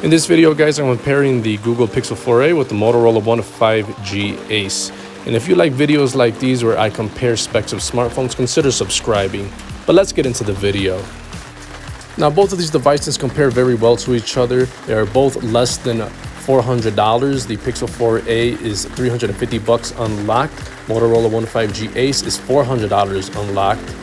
In this video, guys, I'm comparing the Google Pixel 4a with the Motorola One 5G Ace. And if you like videos like these where I compare specs of smartphones, consider subscribing. But let's get into the video. Now, both of these devices compare very well to each other. They are both less than $400. The Pixel 4a is $350 unlocked. Motorola One 5G Ace is $400 unlocked.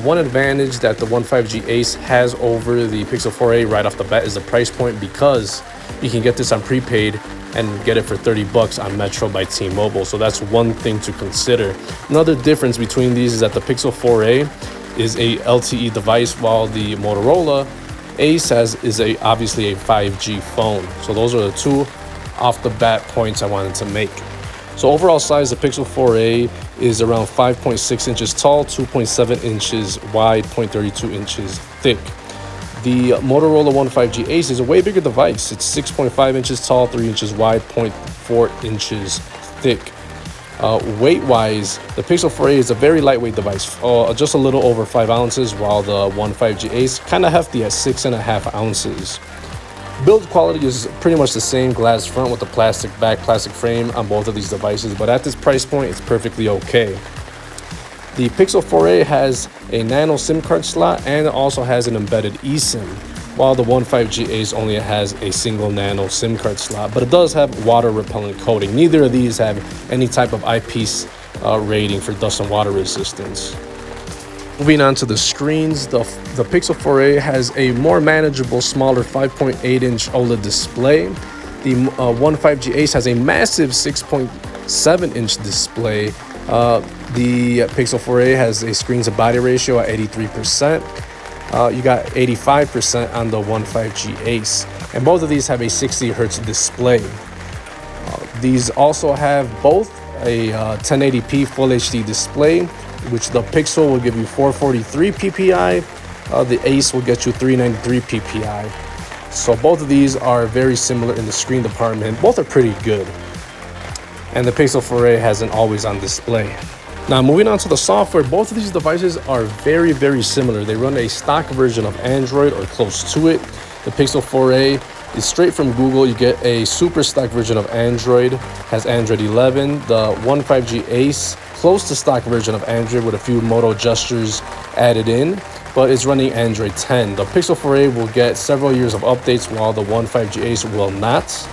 One advantage that the One 5G Ace has over the Pixel 4a right off the bat is the price point, because you can get this on prepaid and get it for $30 on Metro by T-Mobile. So that's one thing to consider. Another difference between these is that the Pixel 4a is a LTE device, while the Motorola Ace is obviously a 5G phone. So those are the two off the bat points I wanted to make. So overall size, the Pixel 4a is around 5.6 inches tall, 2.7 inches wide, 0.32 inches thick. The Motorola One 5G Ace is a way bigger device. It's 6.5 inches tall, 3 inches wide, 0.4 inches thick. Weight-wise, the Pixel 4a is a very lightweight device, just a little over 5 ounces, while the One 5G Ace kind of hefty at 6.5 ounces. Build quality is pretty much the same, glass front with the plastic back, plastic frame on both of these devices, but at this price point, it's perfectly okay. The Pixel 4a has a nano SIM card slot and also has an embedded eSIM, while the One 5G Ace only has a single nano SIM card slot, but it does have water repellent coating. Neither of these have any type of IP rating for dust and water resistance. Moving on to the screens, the Pixel 4a has a more manageable, smaller 5.8-inch OLED display. The One 5G Ace has a massive 6.7-inch display. The Pixel 4a has a screen-to-body ratio at 83%. You got 85% on the One 5G Ace. And both of these have a 60 Hz display. These also have both a 1080p Full HD display, which the Pixel will give you 443 ppi, the Ace will get you 393 ppi. So both of these are very similar in the screen department. Both are pretty good. And the Pixel 4a has an always-on display. Now, moving on to the software, both of these devices are very, very similar. They run a stock version of Android or close to it. The Pixel 4a is straight from Google. You get a super stock version of Android, has Android 11. The One 5G Ace, close to stock version of Android with a few Moto gestures added in, but it's running Android 10. The Pixel 4a will get several years of updates, while the One 5G Ace will not.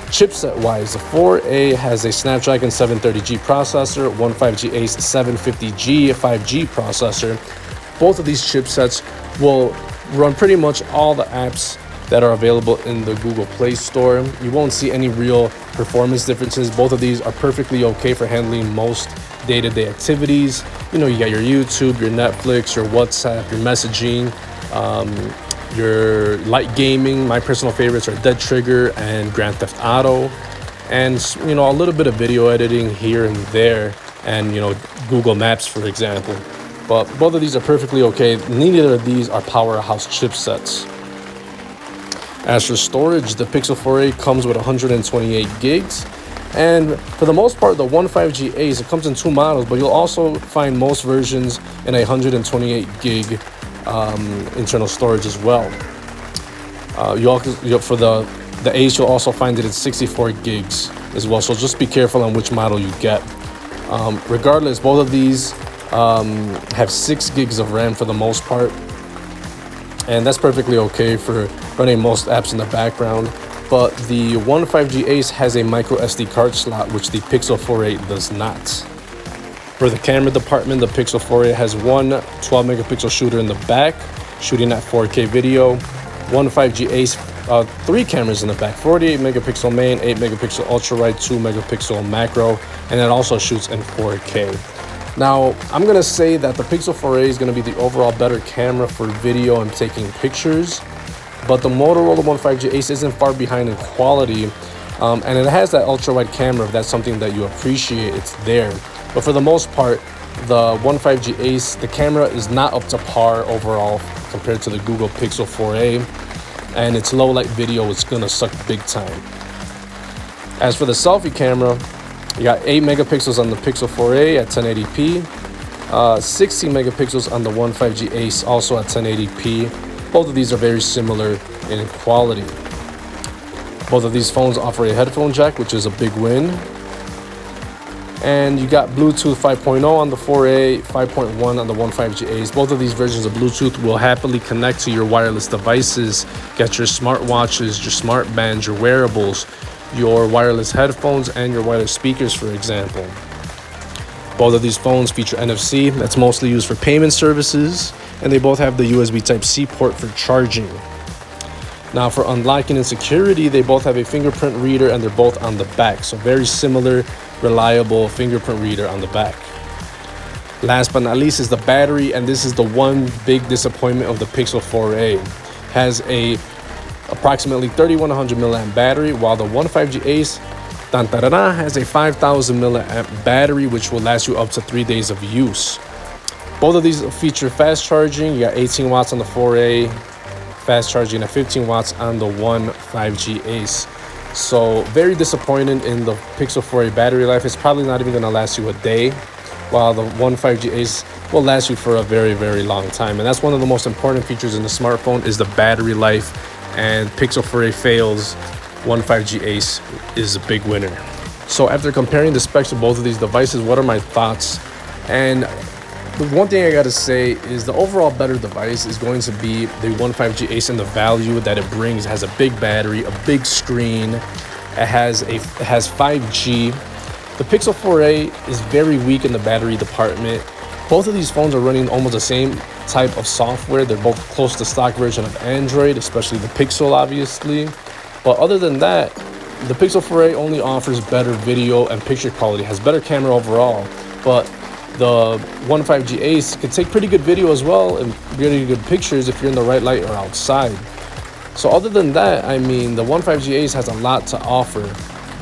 Chipset-wise, the 4a has a Snapdragon 730G processor, One 5G Ace 750G 5G processor. Both of these chipsets will run pretty much all the apps that are available in the Google Play Store. You won't see any real performance differences. Both of these are perfectly okay for handling most day-to-day activities. You know, you got your YouTube, your Netflix, your WhatsApp, your messaging, your light gaming. My personal favorites are Dead Trigger and Grand Theft Auto, and you know, a little bit of video editing here and there, and you know, Google Maps, for example. But both of these are perfectly okay. Neither of these are powerhouse chipsets. As for storage, the Pixel 4a comes with 128 gigs. And for the most part, the One 5G Ace, it comes in two models, but you'll also find most versions in a 128 gig internal storage as well. For the Ace, you'll also find it at 64 gigs as well. So just be careful on which model you get. Regardless, both of these have 6 gigs of RAM for the most part. And that's perfectly okay for running most apps in the background. But the One 5G Ace has a micro SD card slot, which the Pixel 4a does not. For the camera department, the Pixel 4a has one 12 megapixel shooter in the back, shooting at 4K video. One 5G Ace, 3 cameras in the back, 48 megapixel main, 8 megapixel ultra wide, 2 megapixel macro, and it also shoots in 4K. Now, I'm going to say that the Pixel 4a is going to be the overall better camera for video and taking pictures, but the Motorola One 5G Ace isn't far behind in quality, and it has that ultra-wide camera. If that's something that you appreciate, it's there. But for the most part, the One 5G Ace, the camera is not up to par overall compared to the Google Pixel 4a, and its low-light video is going to suck big time. As for the selfie camera, you got 8 megapixels on the Pixel 4a at 1080p, 16 megapixels on the One 5G Ace, also at 1080p. Both of these are very similar in quality. Both of these phones offer a headphone jack, which is a big win. And you got Bluetooth 5.0 on the 4A, 5.1 on the 15G Ace. Both of these versions of Bluetooth will happily connect to your wireless devices. Get your smartwatches, your smart bands, your wearables, your wireless headphones, and your wireless speakers, for example. Both of these phones feature NFC that's mostly used for payment services, and they both have the USB Type-C port for charging. Now for unlocking and security, they both have a fingerprint reader and they're both on the back. So very similar, reliable fingerprint reader on the back. Last but not least is the battery, and this is the one big disappointment of the Pixel 4a. Has a approximately 3100 milliamp battery, while the 15G Ace has a 5000 milliamp battery, which will last you up to 3 days of use. Both of these feature fast charging. You got 18 watts on the 4a, fast charging at 15 watts on the 15G Ace. So very disappointed in the Pixel 4a battery life. It's probably not even going to last you a day, while the 15G Ace will last you for a very, very long time. And that's one of the most important features in the smartphone is the battery life, and Pixel 4a fails, 15G Ace is a big winner. So after comparing the specs of both of these devices, what are my thoughts? And the one thing I gotta say is the overall better device is going to be the 15G Ace, and the value that it brings. It has a big battery, a big screen, it has 5G. The Pixel 4a is very weak in the battery department. Both of these phones are running almost the same type of software. They're both close to stock version of Android, especially the Pixel, obviously. But other than that, the Pixel 4a only offers better video and picture quality, has better camera overall. But the 15G Ace can take pretty good video as well and really good pictures if you're in the right light or outside. So other than that, I mean, the 15G Ace has a lot to offer.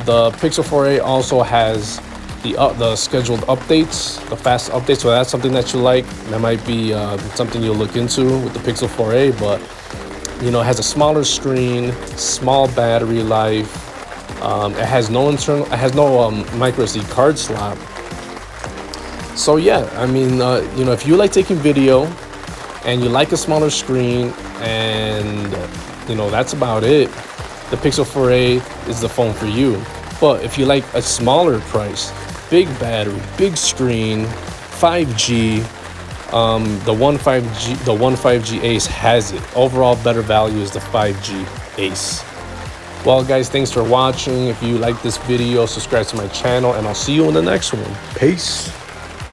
The Pixel 4a also has the scheduled updates, the fast updates. So that's something that you like. That might be something you'll look into with the Pixel 4a. But you know, it has a smaller screen, small battery life. It has no micro SD card slot. So yeah, I mean, you know, if you like taking video and you like a smaller screen, and you know, that's about it, the Pixel 4a is the phone for you. But if you like a smaller price, big battery, big screen, 5G, the 15G Ace has it. Overall better value is the 5G Ace. Well guys, thanks for watching. If you like this video, subscribe to my channel, and I'll see you in the next one. Peace.